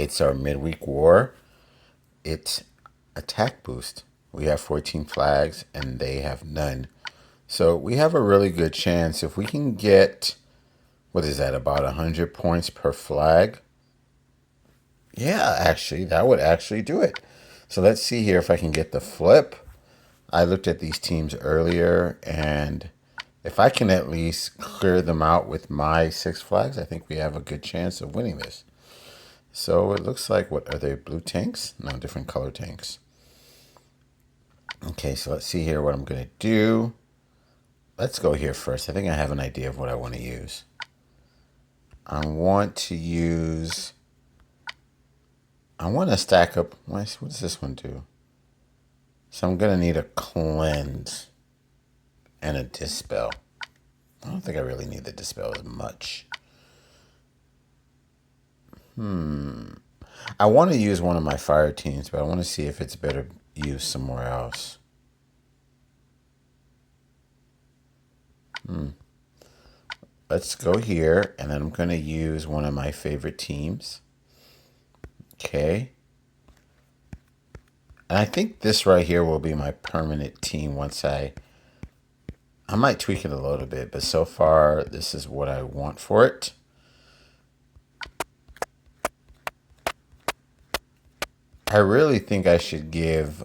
It's our midweek war. It's attack boost. We have 14 flags and they have none. So we have a really good chance if we can get, what is that, about 100 points per flag? Yeah, actually, that would actually do it. So let's see here if I can get the flip. I looked at these teams earlier, and if I can at least clear them out with my 6 flags, I think we have a good chance of winning this. So it looks like, what are they, blue tanks? No, different color tanks. Okay, so let's see here what I'm going to do. Let's go here first. I think I have an idea of what I want to use. I want to stack up, what does this one do? So I'm going to need a cleanse and a dispel. I don't think I really need the dispel as much. I want to use one of my fire teams, but I want to see if it's better used somewhere else. Let's go here, and then I'm going to use one of my favorite teams. Okay. And I think this right here will be my permanent team once I might tweak it a little bit, but so far this is what I want for it. I really think I should give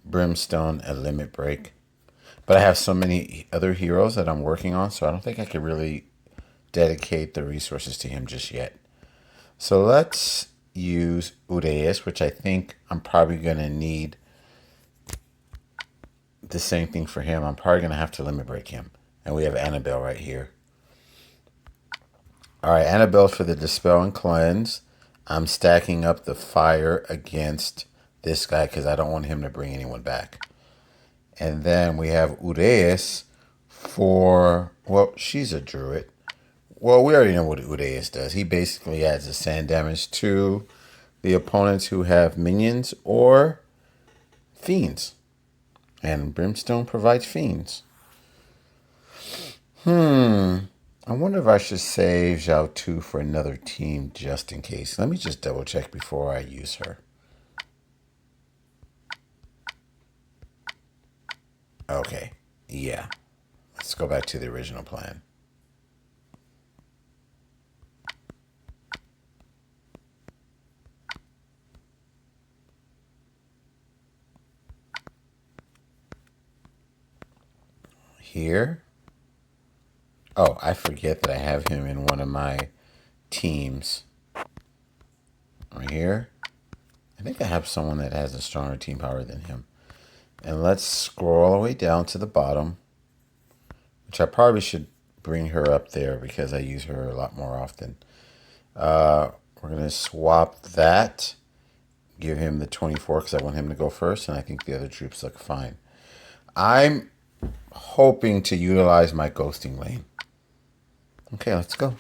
Brimstone a limit break. But I have so many other heroes that I'm working on, so I don't think I could really dedicate the resources to him just yet. So let's use Uraeus, which I think I'm probably going to need the same thing for him. I'm probably going to have to limit break him. And we have Annabelle right here. All right, Annabelle for the Dispel and Cleanse. I'm stacking up the fire against this guy because I don't want him to bring anyone back. And then we have Uraeus for, well, she's a druid. Well, we already know what Uraeus does. He basically adds the sand damage to the opponents who have minions or fiends. And Brimstone provides fiends. I wonder if I should save Zhao Tu for another team just in case. Let me just double check before I use her. Okay, yeah. Let's go back to the original plan. Here. Oh, I forget that I have him in one of my teams. Right here. I think I have someone that has a stronger team power than him. And let's scroll all the way down to the bottom, which I probably should bring her up there because I use her a lot more often. We're going to swap that, give him the 24 because I want him to go first, and I think the other troops look fine. I'm hoping to utilize my ghosting lane. Okay, let's go.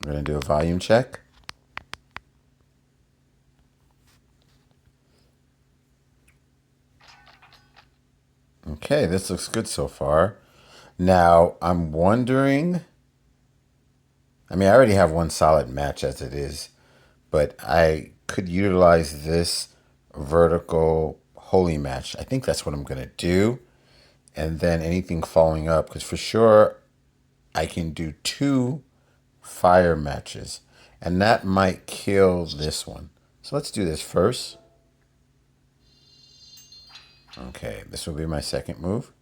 I'm going to do a volume check. Okay, this looks good so far. Now, I'm wondering, I mean, I already have one solid match as it is, but I could utilize this vertical holy match. I think that's what I'm going to do. And then anything following up, because for sure I can do 2 fire matches, and that might kill this one. So let's do this first. Okay, this will be my second move.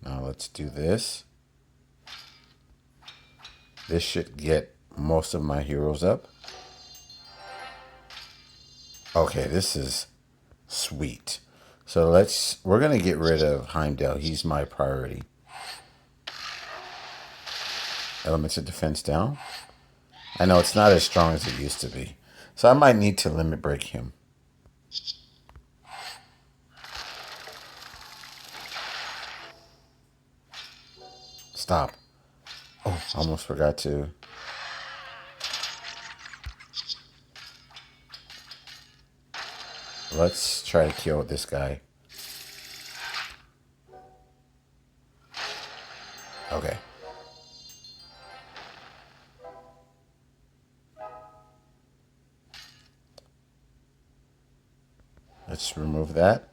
Now let's do this. This should get most of my heroes up. Okay, this is sweet. So we're going to get rid of Heimdall. He's my priority. Elements of defense down. I know it's not as strong as it used to be. So I might need to limit break him. Stop. Oh, almost forgot to. Let's try to kill this guy. Okay. Let's remove that.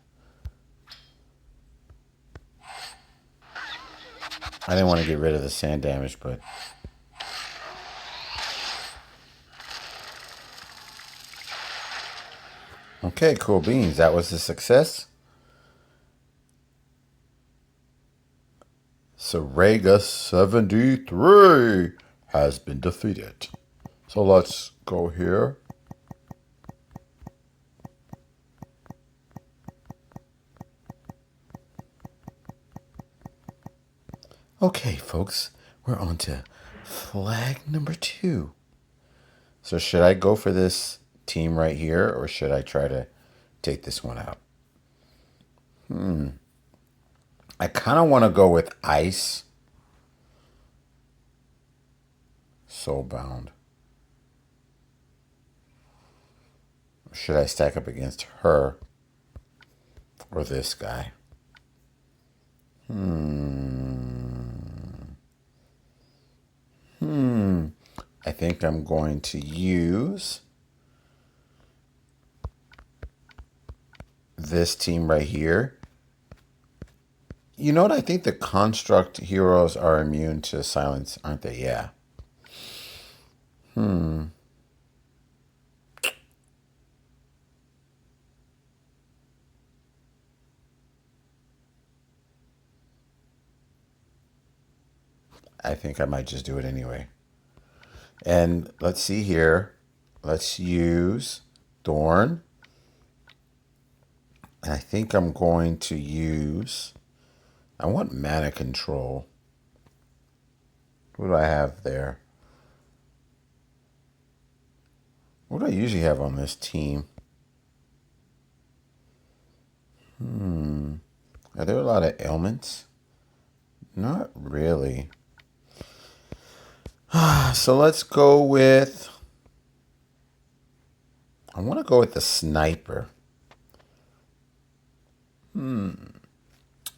I didn't want to get rid of the sand damage, but... Okay, cool beans. That was a success. Sarega 73 has been defeated. So let's go here. Okay, folks, we're on to flag number 2. So should I go for this team right here, or should I try to take this one out? I kind of want to go with Ice. Soulbound. Should I stack up against her or this guy? I think I'm going to use this team right here. You know what? I think the construct heroes are immune to silence, aren't they? Yeah. I think I might just do it anyway. And let's see here. Let's use Thorn. And I think I'm going to use... I want mana control. What do I have there? What do I usually have on this team? Are there a lot of ailments? Not really. So let's go with... I want to go with the sniper.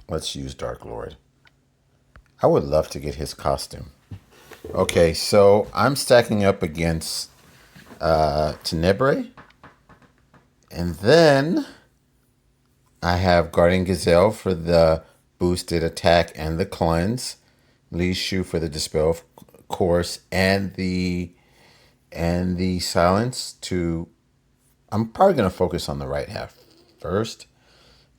Let's use Dark Lord. I would love to get his costume. Okay, so I'm stacking up against Tenebrae. And then I have Guardian Gazelle for the boosted attack and the cleanse. Li Shu for the dispel, of course, and the silence to... I'm probably going to focus on the right half first.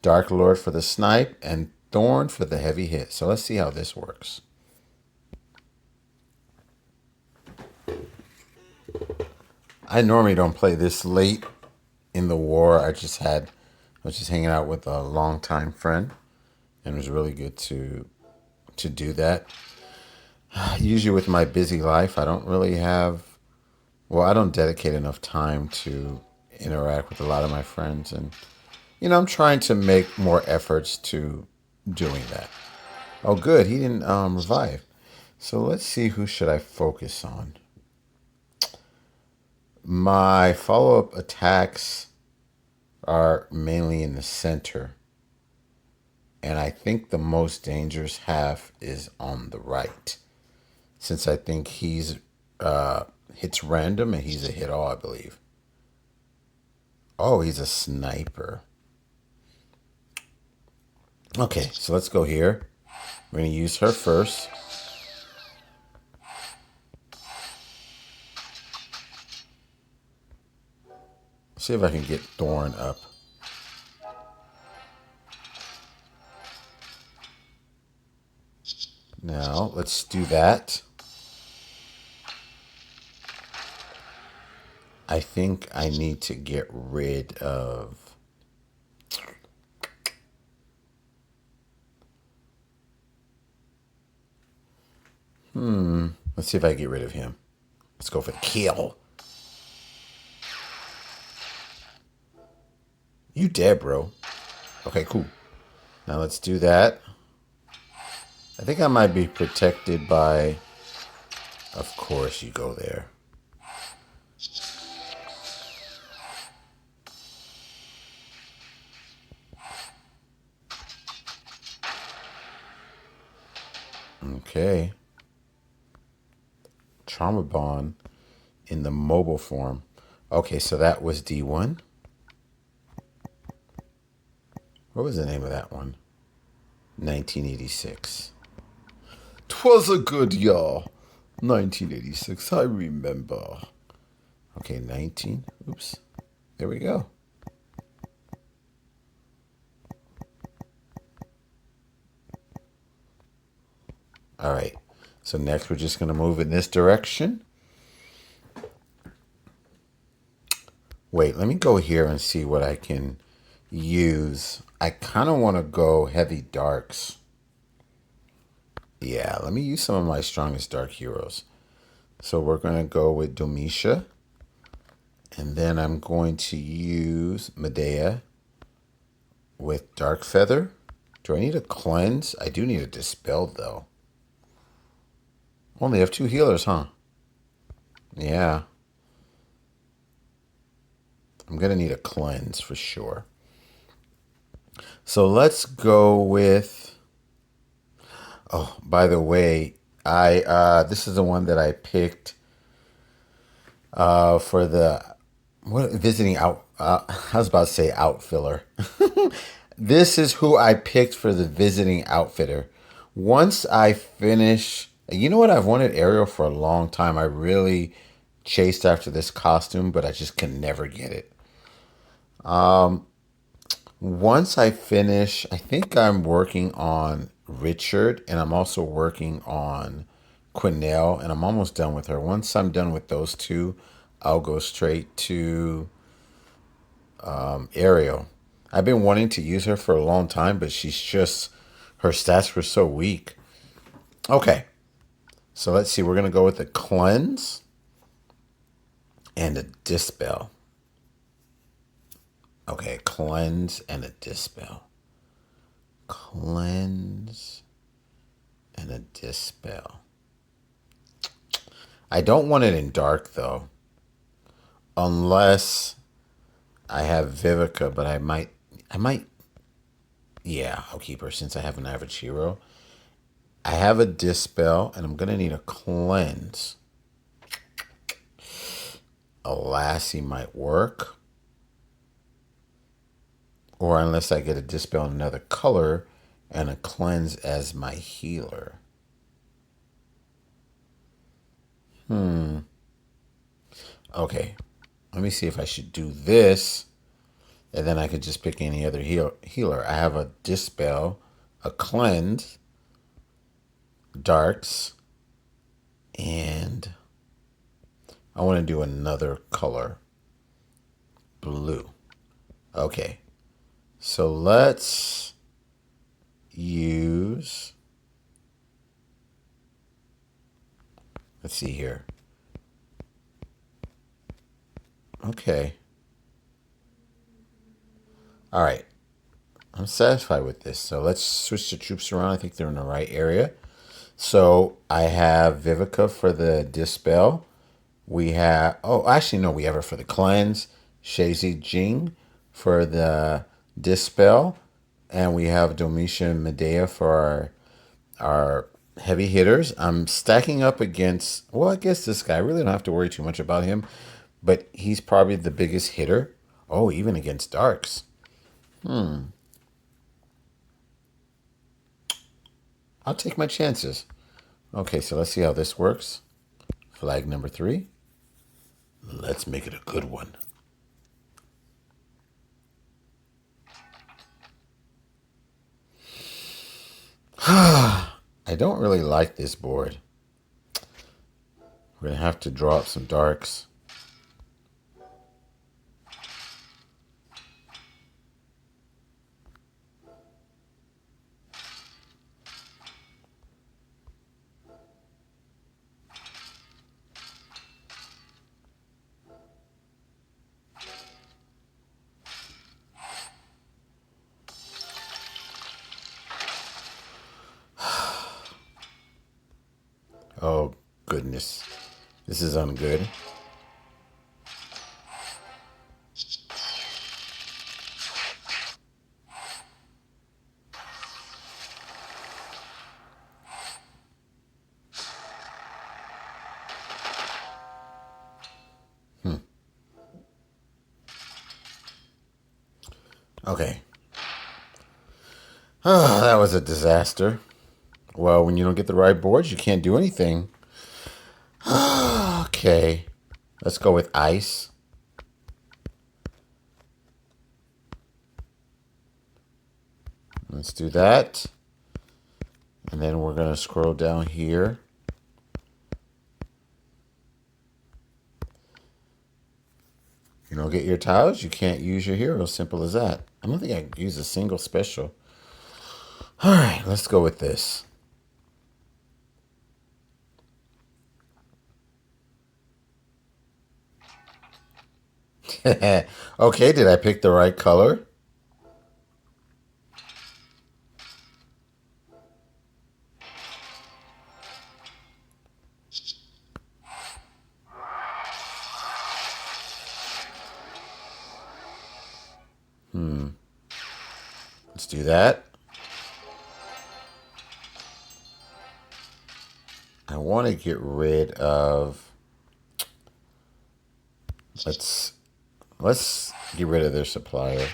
Dark Lord for the snipe and Thorn for the heavy hit. So let's see how this works. I normally don't play this late in the war. I was just hanging out with a longtime friend, and it was really good to do that. Usually with my busy life, I don't really have... Well, I don't dedicate enough time to interact with a lot of my friends, and I'm trying to make more efforts to doing that. Oh, good, he didn't revive. So let's see, who should I focus on? My follow-up attacks are mainly in the center, and I think the most dangerous half is on the right, since I think he's hits random and he's a hit all, I believe. Oh, he's a sniper. Okay, so let's go here. We're going to use her first. See if I can get Thorn up. Now, let's do that. I think I need to get rid of... Let's see if I can get rid of him. Let's go for the kill. You dead, bro. Okay, cool. Now let's do that. I think I might be protected by... Of course you go there. Okay. Trauma Bond in the mobile form. Okay, so that was D1. What was the name of that one? 1986. 'Twas a good year. 1986, I remember. Okay, 19. Oops. There we go. All right. So next we're just going to move in this direction. Wait, let me go here and see what I can use. I kind of want to go heavy darks. Yeah, let me use some of my strongest dark heroes. So we're going to go with Domitia. And then I'm going to use Medea with Dark Feather. Do I need a cleanse? I do need a dispel, though. Only have 2 healers, huh? Yeah. I'm going to need a cleanse for sure. So let's go with... Oh, by the way, this is the one that I picked for the visiting out. I was about to say outfiller. This is who I picked for the visiting outfitter. Once I finish, you know what? I've wanted Ariel for a long time. I really chased after this costume, but I just can never get it. Once I finish, I think I'm working on Richard, and I'm also working on Quinnell, and I'm almost done with her. Once I'm done with those two, I'll go straight to Ariel. I've been wanting to use her for a long time, but her stats were so weak. Okay, so let's see. We're going to go with a cleanse and a dispel. Okay, cleanse and a dispel. Cleanse and a dispel. I don't want it in dark, though. Unless I have Vivica, but I might, yeah, I'll keep her since I have an average hero. I have a dispel, and I'm going to need a cleanse. A Lassie might work. Or unless I get a dispel in another color and a cleanse as my healer. Okay, let me see if I should do this. And then I could just pick any other healer. I have a dispel, a cleanse, darks, and I want to do another color. Blue. Okay. So let's use... Let's see here. Okay. All right. I'm satisfied with this. So let's switch the troops around. I think they're in the right area. So I have Vivica for the dispel. We have... Oh, actually, no. We have her for the cleanse. Shazi Jing for the dispel. And we have Domitia and Medea for our heavy hitters. I'm stacking up against... Well, I guess this guy. I really don't have to worry too much about him. But he's probably the biggest hitter. Oh, even against darks. I'll take my chances. Okay, so let's see how this works. Flag number 3. Let's make it a good one. I don't really like this board. We're going to have to draw up some darks. Oh, goodness. This is ungood. Okay. Oh, that was a disaster. Well, when you don't get the right boards, you can't do anything. Okay. Let's go with ice. Let's do that. And then we're going to scroll down here. You don't get your tiles, you can't use your hero. Simple as that. I don't think I can use a single special. All right, let's go with this. Okay, did I pick the right color? Let's do that. I want to get rid of. Let's get rid of their supplier.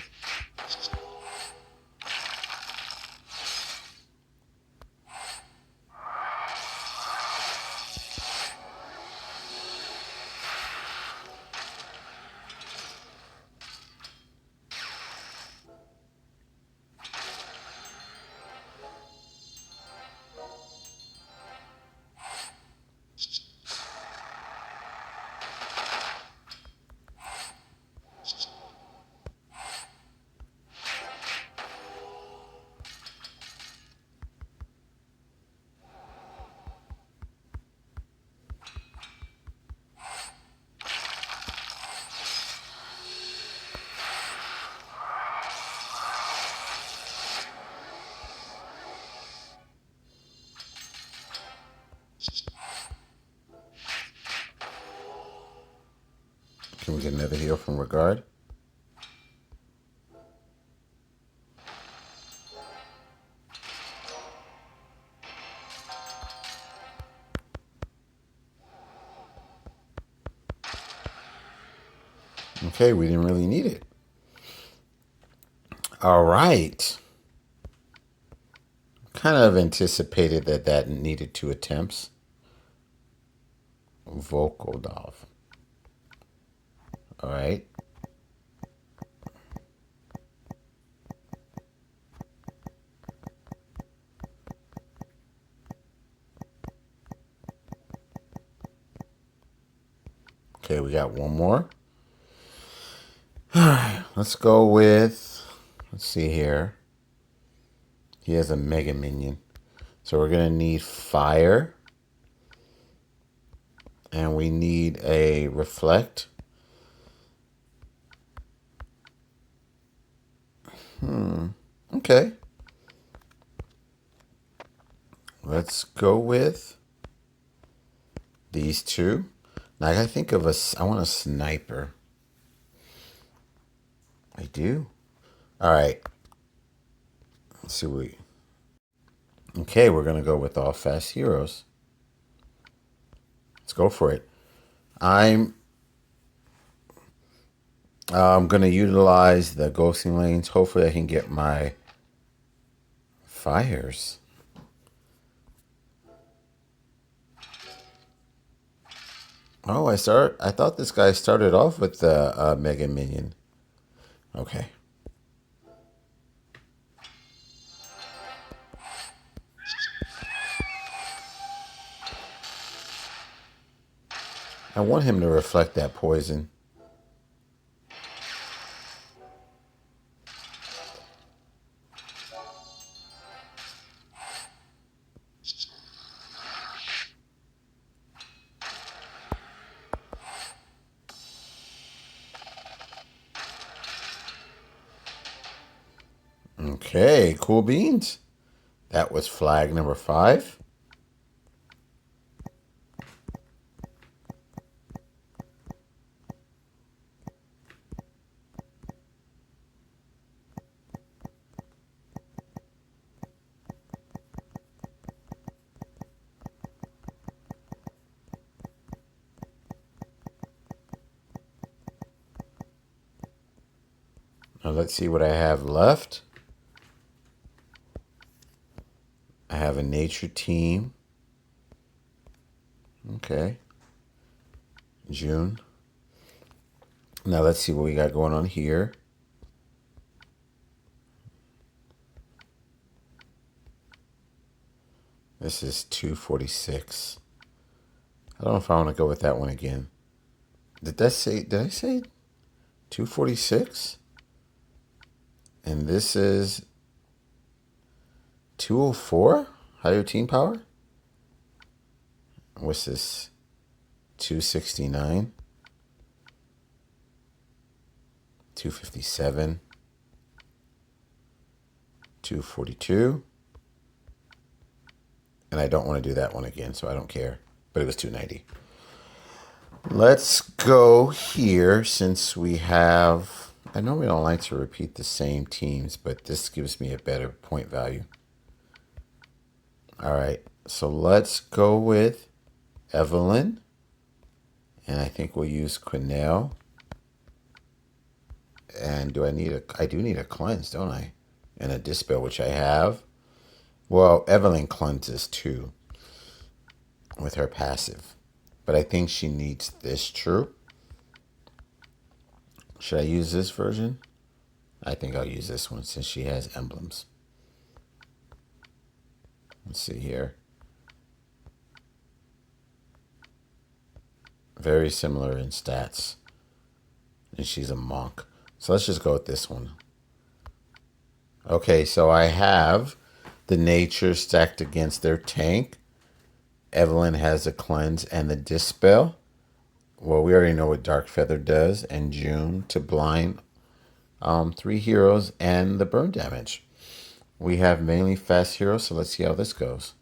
Can we get another heal from Regard? Okay, we didn't really need it. All right. Kind of anticipated that needed 2 attempts. Volkodov. All right. Okay, we got one more. All right, let's go with, let's see here. He has a Mega Minion. So we're going to need fire. And we need a reflect. Okay. Let's go with these two. Now I gotta think of I want a sniper. I do. All right. Let's see what we. Okay, we're gonna go with all fast heroes. Let's go for it. I'm gonna utilize the ghosting lanes. Hopefully, I can get my fires. Oh, I thought this guy started off with the Mega Minion. Okay. I want him to reflect that poison. Okay, cool beans. That was flag number 5. Now let's see what I have left. I have a nature team. Okay. June. Now let's see what we got going on here. This is 246. I don't know if I want to go with that one again. Did I say 246? And this is 204? Higher team power? What's this? 269? 257? 242? And I don't want to do that one again, so I don't care. But it was 290. Let's go here since we have... I know we don't like to repeat the same teams, but this gives me a better point value. All right, so let's go with Evelyn. And I think we'll use Quinnell. And I do need a cleanse, don't I? And a dispel, which I have. Well, Evelyn cleanses too with her passive. But I think she needs this true. Should I use this version? I think I'll use this one since she has emblems. Let's see here. Very similar in stats. And she's a monk. So let's just go with this one. Okay, so I have the nature stacked against their tank. Evelyn has a cleanse and the dispel. Well, we already know what Dark Feather does. And June to blind 3 heroes and the burn damage. We have mainly fast heroes, so let's see how this goes.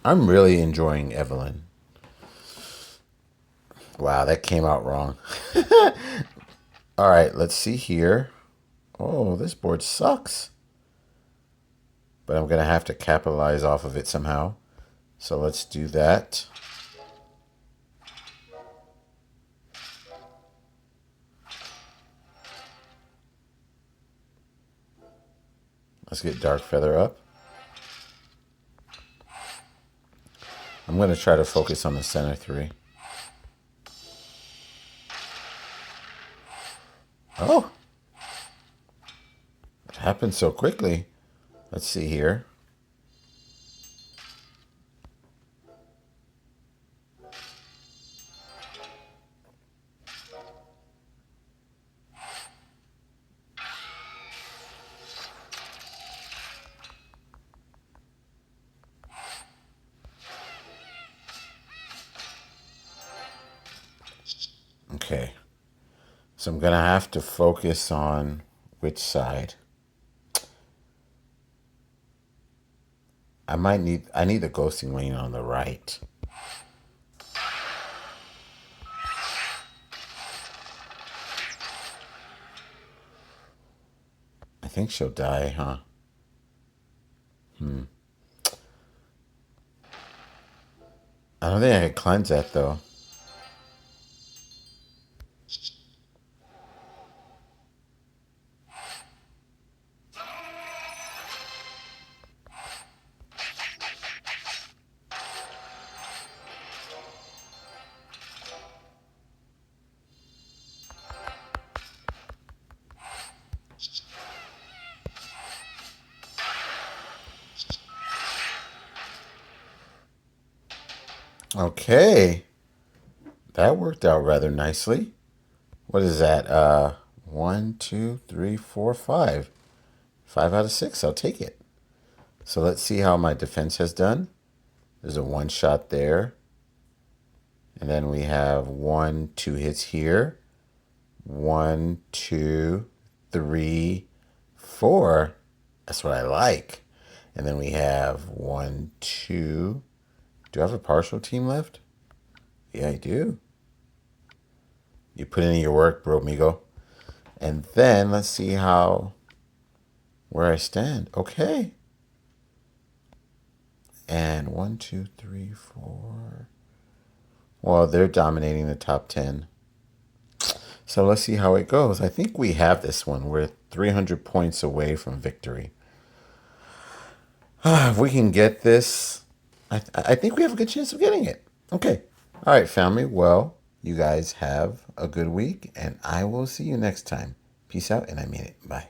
I'm really enjoying Evelyn. Wow, that came out wrong. All right, let's see here. Oh, this board sucks. But I'm going to have to capitalize off of it somehow. So let's do that. Let's get Dark Feather up. I'm going to try to focus on the center 3. Oh! It happened so quickly. Let's see here. Okay. So I'm going to have to focus on which side. I need the ghosting lane on the right. I think she'll die, huh? I don't think I could cleanse that, though. Okay. That worked out rather nicely. What is that? 1, 2, 3, 4, 5. 5 out of 6. I'll take it. So let's see how my defense has done. There's a 1 shot there. And then we have 1, 2 hits here. 1, 2, 3, 4. That's what I like. And then we have 1, 2. Do I have a partial team left? Yeah, I do. You put in your work, bro, amigo. And then let's see where I stand. Okay. And 1, 2, 3, 4. Well, they're dominating the top 10. So let's see how it goes. I think we have this one. We're 300 points away from victory. If we can get this, I think we have a good chance of getting it. Okay. All right, family. Well, you guys have a good week, and I will see you next time. Peace out, and I mean it. Bye.